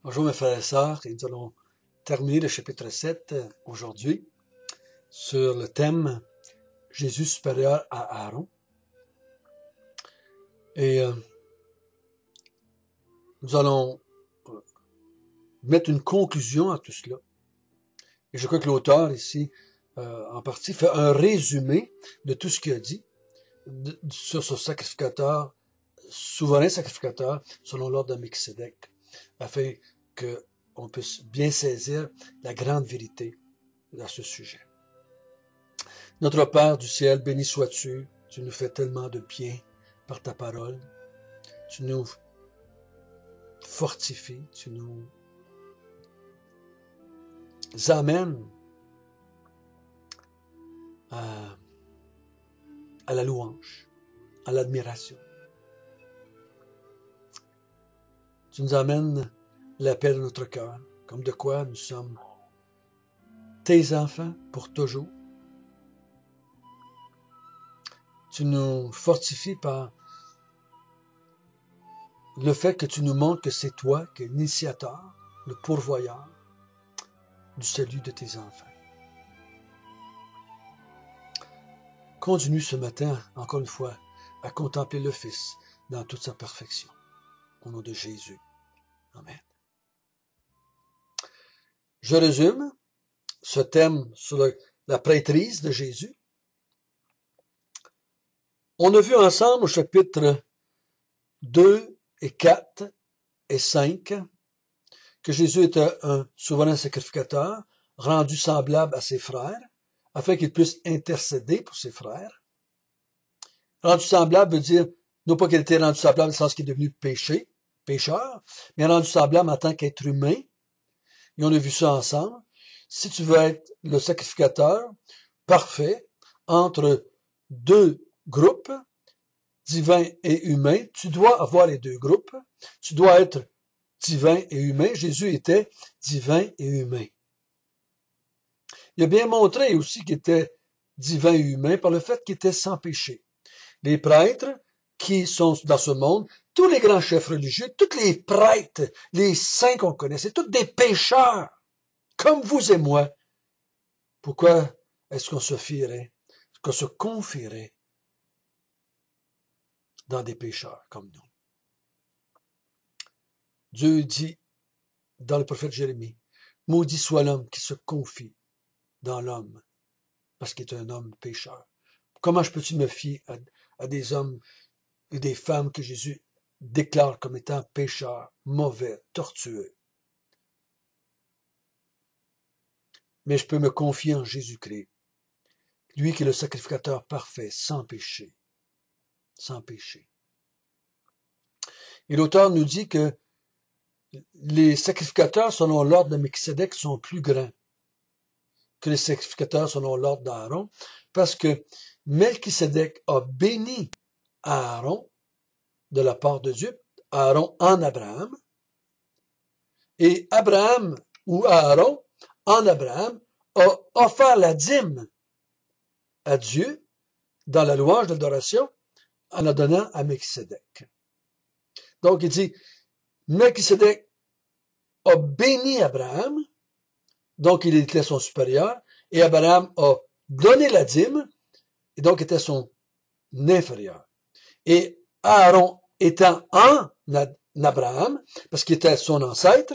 Bonjour mes frères et sœurs, et nous allons terminer le chapitre 7 aujourd'hui sur le thème Jésus supérieur à Aaron. Et nous allons mettre une conclusion à tout cela. Et je crois que l'auteur ici, en partie, fait un résumé de tout ce qu'il a dit sur ce sacrificateur, souverain sacrificateur, selon l'ordre de Melchisédek, afin qu'on puisse bien saisir la grande vérité à ce sujet. Notre Père du ciel, béni sois-tu, tu nous fais tellement de bien par ta parole, tu nous fortifies, tu nous amènes à la louange, à l'admiration. Tu nous amènes la paix de notre cœur, comme de quoi nous sommes tes enfants pour toujours. Tu nous fortifies par le fait que tu nous montres que c'est toi qui es l'initiateur, le pourvoyeur du salut de tes enfants. Continue ce matin, encore une fois, à contempler le Fils dans toute sa perfection. Au nom de Jésus. Amen. Je résume ce thème sur la prêtrise de Jésus. On a vu ensemble au chapitre 2 et 4 et 5 que Jésus était un souverain sacrificateur rendu semblable à ses frères afin qu'il puisse intercéder pour ses frères. Rendu semblable veut dire, non pas qu'il était rendu semblable dans le sens qu'il est devenu pécheur, mais rendu semblable en tant qu'être humain. Et on a vu ça ensemble. Si tu veux être le sacrificateur parfait entre deux groupes, divin et humain, tu dois avoir les deux groupes. Tu dois être divin et humain. Jésus était divin et humain. Il a bien montré aussi qu'il était divin et humain par le fait qu'il était sans péché. Les prêtres qui sont dans ce monde, tous les grands chefs religieux, tous les prêtres, les saints qu'on connaît, c'est tous des pécheurs, comme vous et moi. Pourquoi est-ce qu'on se fierait, qu'on se confierait dans des pécheurs comme nous? Dieu dit dans le prophète Jérémie, maudit soit l'homme qui se confie dans l'homme, parce qu'il est un homme pécheur. Comment je peux-tu me fier à des hommes et des femmes que Jésus déclare comme étant pécheurs, mauvais, tortueux? Mais je peux me confier en Jésus-Christ, lui qui est le sacrificateur parfait, sans péché. Sans péché. Et l'auteur nous dit que les sacrificateurs selon l'ordre de Melchisédek sont plus grands que les sacrificateurs selon l'ordre d'Aaron, parce que Melchisédek a béni Aaron de la part de Dieu, Aaron en Abraham, et Abraham ou Aaron en Abraham a offert la dîme à Dieu dans la louange de l'adoration en la donnant à Melchisédek. Donc il dit, Melchisédek a béni Abraham, donc il était son supérieur, et Abraham a donné la dîme, et donc était son inférieur. Et Aaron étant en Abraham, parce qu'il était son ancêtre,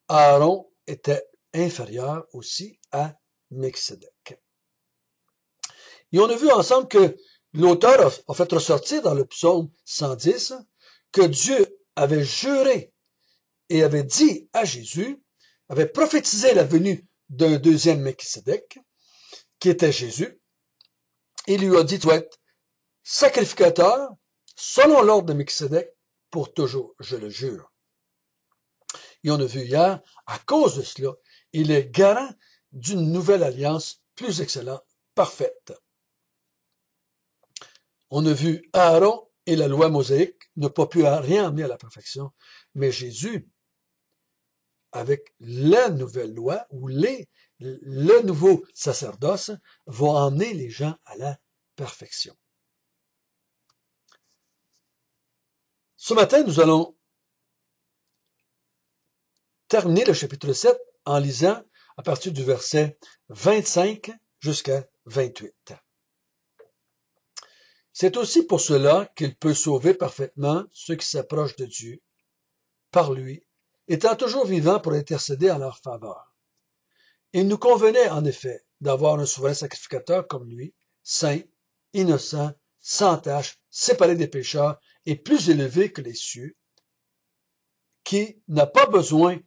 Aaron était inférieur aussi à Melchisédek. Et on a vu ensemble que l'auteur a fait ressortir dans le psaume 110 que Dieu avait juré et avait dit à Jésus, avait prophétisé la venue d'un deuxième Melchisédek, qui était Jésus. Il lui a dit, tu vas être sacrificateur selon l'ordre de Melchisédek pour toujours, je le jure. Et on a vu hier, à cause de cela, il est garant d'une nouvelle alliance plus excellente, parfaite. On a vu Aaron et la loi mosaïque n'ont pas pu rien amener à la perfection, mais Jésus, avec la nouvelle loi ou le nouveau sacerdoce, va emmener les gens à la perfection. Ce matin, nous allons terminer le chapitre 7 en lisant à partir du verset 25 jusqu'à 28. C'est aussi pour cela qu'il peut sauver parfaitement ceux qui s'approchent de Dieu par lui, étant toujours vivant pour intercéder en leur faveur. Il nous convenait, en effet, d'avoir un souverain sacrificateur comme lui, saint, innocent, sans tache, séparé des pécheurs et plus élevé que les cieux, qui n'a pas besoin,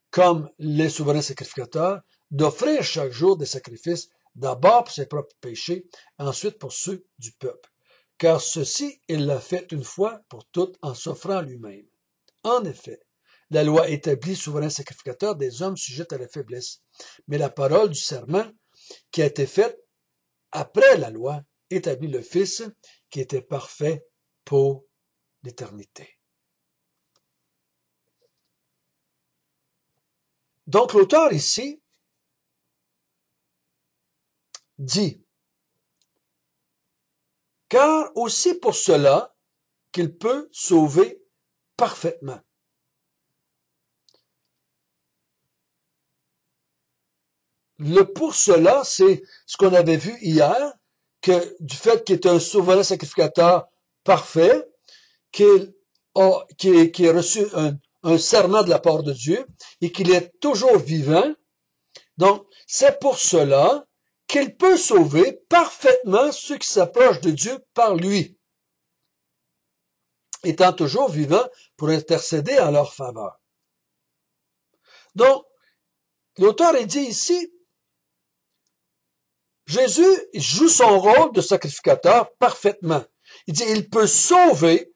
comme les souverains sacrificateurs, d'offrir chaque jour des sacrifices, d'abord pour ses propres péchés, ensuite pour ceux du peuple. Car ceci, il l'a fait une fois pour toutes en s'offrant lui-même. En effet, la loi établit souverain sacrificateur des hommes sujets à la faiblesse, mais la parole du serment qui a été faite après la loi établit le Fils qui était parfait pour l'éternité. Donc l'auteur ici dit, car aussi pour cela qu'il peut sauver parfaitement. Le pour cela, c'est ce qu'on avait vu hier, que du fait qu'il est un souverain sacrificateur parfait, qu'il a reçu un serment de la part de Dieu et qu'il est toujours vivant. Donc, c'est pour cela qu'il peut sauver parfaitement ceux qui s'approchent de Dieu par lui, étant toujours vivant pour intercéder en leur faveur. Donc, l'auteur est dit ici, Jésus joue son rôle de sacrificateur parfaitement. Il dit, il peut sauver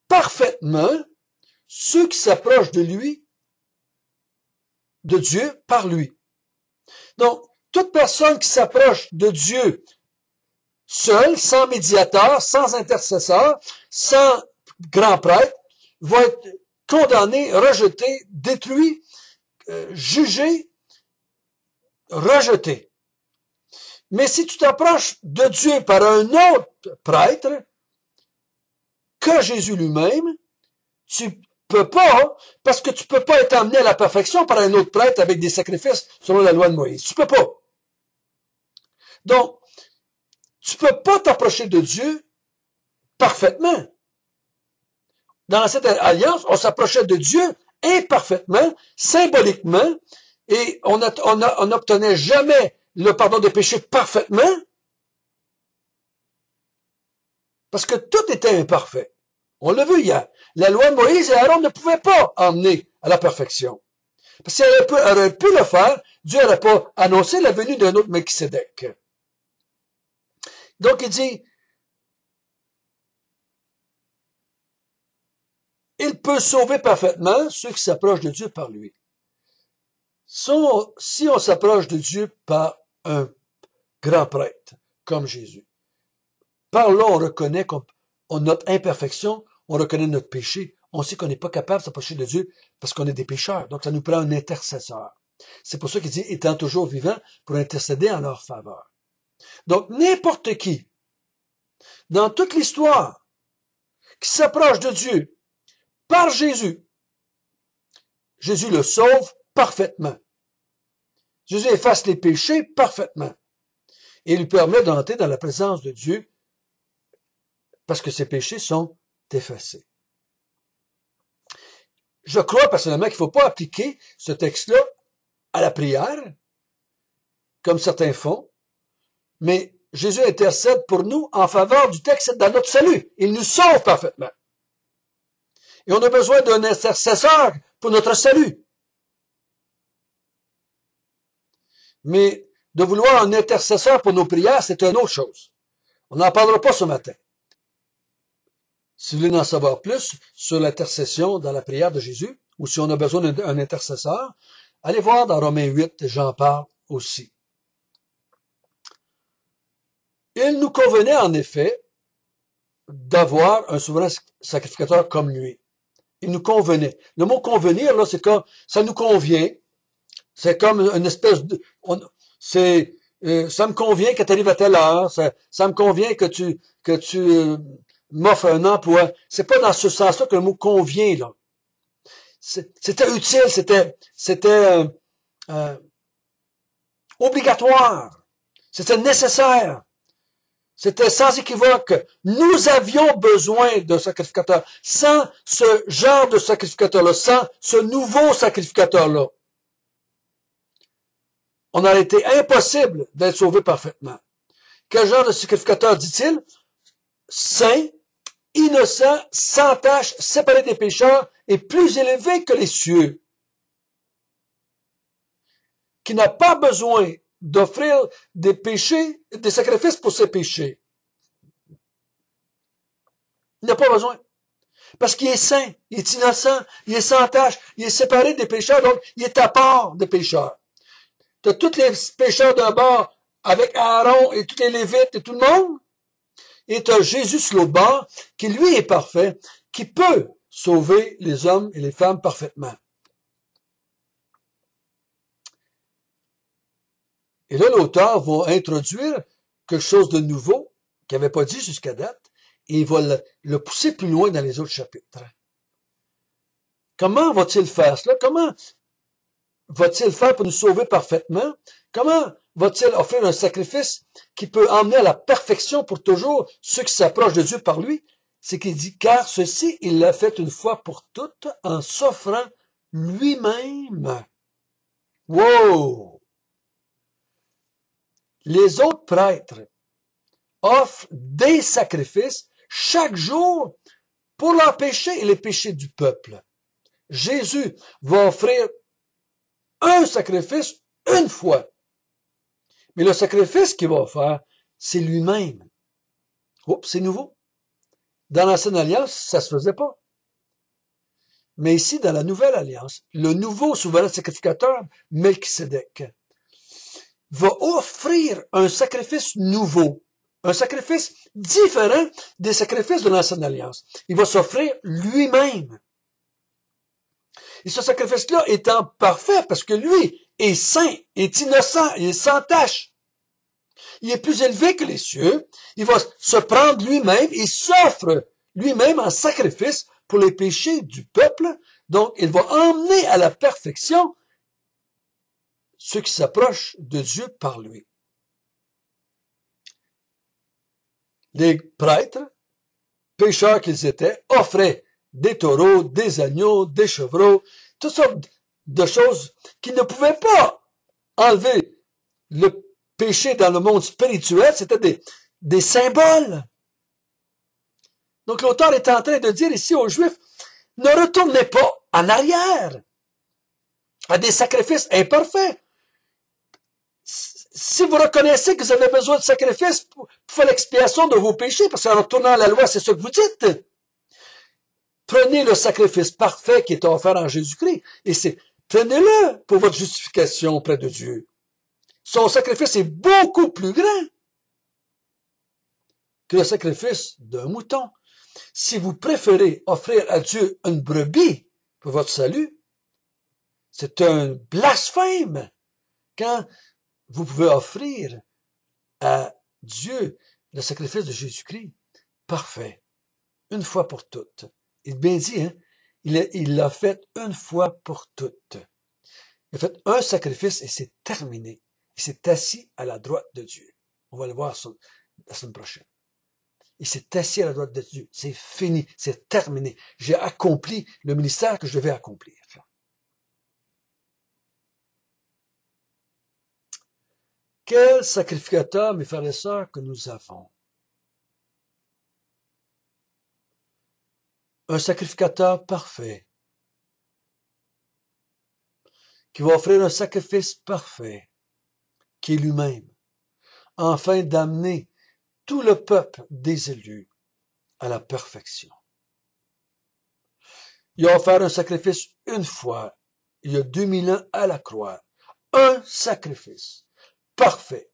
parfaitement ceux qui s'approchent de lui, de Dieu, par lui. Donc, toute personne qui s'approche de Dieu seule, sans médiateur, sans intercesseur, sans grand prêtre, va être condamné, rejeté, détruit, jugé, rejeté. Mais si tu t'approches de Dieu par un autre prêtre que Jésus lui-même, tu peux pas, parce que tu peux pas être amené à la perfection par un autre prêtre avec des sacrifices selon la loi de Moïse. Tu peux pas. Donc, tu peux pas t'approcher de Dieu parfaitement. Dans cette alliance, on s'approchait de Dieu imparfaitement, symboliquement, et on n'obtenait jamais le pardon des péchés parfaitement, parce que tout était imparfait. On l'a vu hier. La loi de Moïse et Aaron ne pouvaient pas emmener à la perfection. Parce si elle aurait pu le faire, Dieu n'aurait pas annoncé la venue d'un autre Melchisédek. Donc il dit, il peut sauver parfaitement ceux qui s'approchent de Dieu par lui. Si on s'approche de Dieu par un grand prêtre, comme Jésus, par là on reconnaît notre imperfection, on reconnaît notre péché, on sait qu'on n'est pas capable de s'approcher de Dieu parce qu'on est des pécheurs. Donc ça nous prend un intercesseur. C'est pour ça qu'il dit, étant toujours vivant pour intercéder en leur faveur. Donc n'importe qui, dans toute l'histoire, qui s'approche de Dieu par Jésus, Jésus le sauve parfaitement. Jésus efface les péchés parfaitement. Et lui permet d'entrer dans la présence de Dieu parce que ses péchés sont effacés. Je crois personnellement qu'il ne faut pas appliquer ce texte-là à la prière, comme certains font, mais Jésus intercède pour nous en faveur du texte dans notre salut. Il nous sauve parfaitement. Et on a besoin d'un intercesseur pour notre salut. Mais de vouloir un intercesseur pour nos prières, c'est une autre chose. On n'en parlera pas ce matin. Si vous voulez en savoir plus sur l'intercession dans la prière de Jésus, ou si on a besoin d'un intercesseur, allez voir dans Romains 8, j'en parle aussi. Il nous convenait en effet d'avoir un souverain sacrificateur comme lui. Il nous convenait. Le mot convenir, là, c'est comme, ça nous convient. C'est comme une espèce de, ça me convient que tu arrives à telle heure, ça me convient que tu m'offres un emploi. C'est pas dans ce sens-là que le mot convient, là. c'était utile, c'était obligatoire, c'était nécessaire. C'était sans équivoque. Nous avions besoin d'un sacrificateur. Sans ce genre de sacrificateur-là, sans ce nouveau sacrificateur-là, on aurait été impossible d'être sauvé parfaitement. Quel genre de sacrificateur dit-il? Saint, innocent, sans tache, séparé des pécheurs et plus élevé que les cieux. Qui n'a pas besoin d'offrir des péchés, des sacrifices pour ses péchés. Il n'a pas besoin. Parce qu'il est saint, il est innocent, il est sans tache, il est séparé des pécheurs, donc il est à part des pécheurs. Tu as tous les pécheurs d'un bord avec Aaron et tous les Lévites et tout le monde. Et tu as Jésus sur l'autre bord, qui lui est parfait, qui peut sauver les hommes et les femmes parfaitement. Et là, l'auteur va introduire quelque chose de nouveau qu'il n'avait pas dit jusqu'à date, et il va le pousser plus loin dans les autres chapitres. Comment va-t-il faire cela? Comment va-t-il faire pour nous sauver parfaitement? Comment va-t-il offrir un sacrifice qui peut emmener à la perfection pour toujours ceux qui s'approchent de Dieu par lui? C'est qu'il dit, car ceci, il l'a fait une fois pour toutes en s'offrant lui-même. Wow! Les autres prêtres offrent des sacrifices chaque jour pour leurs péchés et les péchés du peuple. Jésus va offrir un sacrifice une fois. Mais le sacrifice qu'il va faire, c'est lui-même. Oups, c'est nouveau. Dans l'Ancienne Alliance, ça se faisait pas. Mais ici, dans la Nouvelle Alliance, le nouveau souverain sacrificateur, Melchisédek, va offrir un sacrifice nouveau, un sacrifice différent des sacrifices de l'Ancienne Alliance. Il va s'offrir lui-même. Et ce sacrifice-là étant parfait, parce que lui est saint, est innocent, il est sans tache. Il est plus élevé que les cieux. Il va se prendre lui-même et s'offre lui-même en sacrifice pour les péchés du peuple. Donc, il va emmener à la perfection ceux qui s'approchent de Dieu par lui. Les prêtres, pécheurs qu'ils étaient, offraient des taureaux, des agneaux, des chevreaux, toutes sortes de choses qui ne pouvaient pas enlever le péché dans le monde spirituel. C'était des symboles. Donc l'auteur est en train de dire ici aux Juifs, ne retournez pas en arrière à des sacrifices imparfaits. Si vous reconnaissez que vous avez besoin de sacrifices pour faire l'expiation de vos péchés, parce qu'en retournant à la loi, c'est ce que vous dites, prenez le sacrifice parfait qui est offert en Jésus-Christ, et prenez-le pour votre justification auprès de Dieu. Son sacrifice est beaucoup plus grand que le sacrifice d'un mouton. Si vous préférez offrir à Dieu une brebis pour votre salut, c'est un blasphème quand vous pouvez offrir à Dieu le sacrifice de Jésus-Christ parfait, une fois pour toutes. Il est bien dit, hein? Il l'a fait une fois pour toutes. Il a fait un sacrifice et c'est terminé. Il s'est assis à la droite de Dieu. On va le voir la semaine prochaine. Il s'est assis à la droite de Dieu. C'est fini, c'est terminé. J'ai accompli le ministère que je devais accomplir. Quel sacrificateur, mes frères et sœurs, que nous avons. Un sacrificateur parfait, qui va offrir un sacrifice parfait, qui est lui-même, afin d'amener tout le peuple des élus à la perfection. Il a offert un sacrifice une fois, il y a 2000 ans à la croix. Un sacrifice parfait,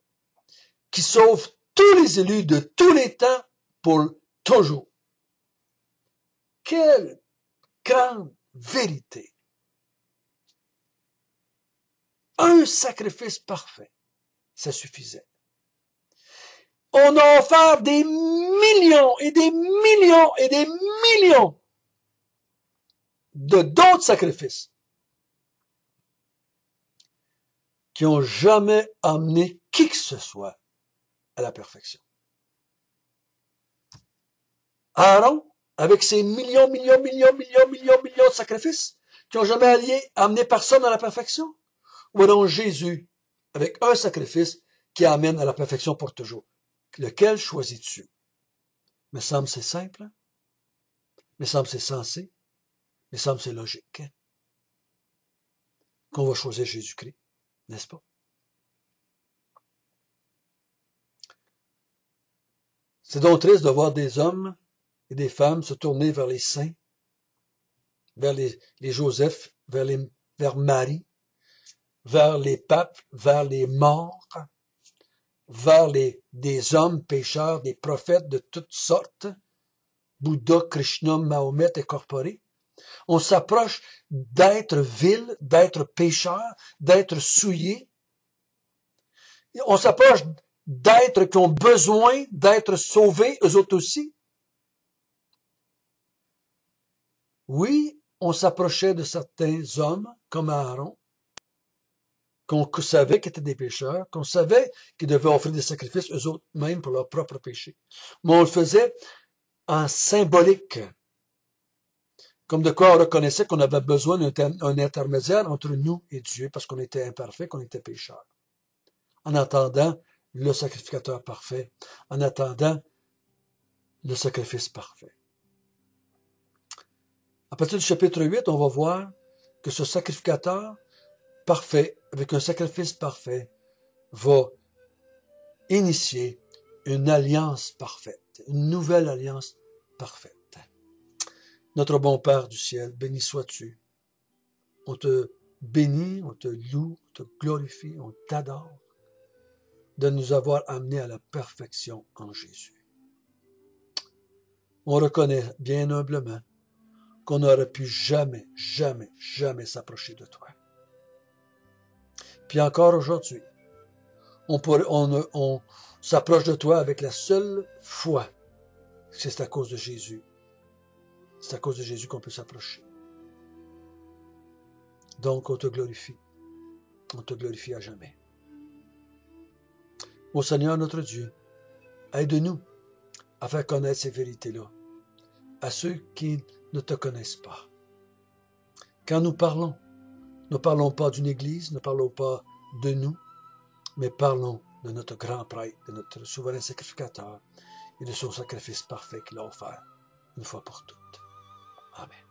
qui sauve tous les élus de tous les temps pour toujours. Quelle grande vérité! Un sacrifice parfait, ça suffisait. On a offert des millions et des millions et des millions de d'autres sacrifices qui ont jamais amené qui que ce soit à la perfection. Aaron, avec ses millions de sacrifices, qui n'ont jamais amené personne à la perfection, ou alors Jésus, avec un sacrifice qui amène à la perfection pour toujours. Lequel choisis-tu? Me semble c'est simple, me semble c'est sensé, me semble c'est logique, qu'on va choisir Jésus-Christ, n'est-ce pas? C'est donc triste de voir des hommes et des femmes se tourner vers les saints, vers les Joseph, vers Marie, vers les papes, vers les morts, vers des hommes pécheurs, des prophètes de toutes sortes, Bouddha, Krishna, Mahomet incorporés. On s'approche d'être vil, d'être pécheur, d'être souillé. On s'approche d'êtres qui ont besoin d'être sauvés, eux autres aussi. Oui, on s'approchait de certains hommes, comme Aaron, qu'on savait qu'ils étaient des pécheurs, qu'on savait qu'ils devaient offrir des sacrifices eux autres même pour leur propre péché. Mais on le faisait en symbolique. Comme de quoi on reconnaissait qu'on avait besoin d'un intermédiaire entre nous et Dieu, parce qu'on était imparfait, qu'on était pécheurs. En attendant le sacrificateur parfait, en attendant le sacrifice parfait. À partir du chapitre 8, on va voir que ce sacrificateur parfait, avec un sacrifice parfait, va initier une alliance parfaite, une nouvelle alliance parfaite. Notre bon Père du ciel, béni sois-tu. On te bénit, on te loue, on te glorifie, on t'adore de nous avoir amenés à la perfection en Jésus. On reconnaît bien humblement qu'on n'aurait pu jamais s'approcher de toi. Puis encore aujourd'hui, on s'approche de toi avec la seule foi. C'est à cause de Jésus. C'est à cause de Jésus qu'on peut s'approcher. Donc, on te glorifie. On te glorifie à jamais. Ô Seigneur notre Dieu, aide-nous à faire connaître ces vérités-là à ceux qui ne te connaissent pas. Quand nous parlons, ne parlons pas d'une église, ne parlons pas de nous, mais parlons de notre grand prêtre, de notre souverain sacrificateur et de son sacrifice parfait qu'il a offert une fois pour toutes. Amen.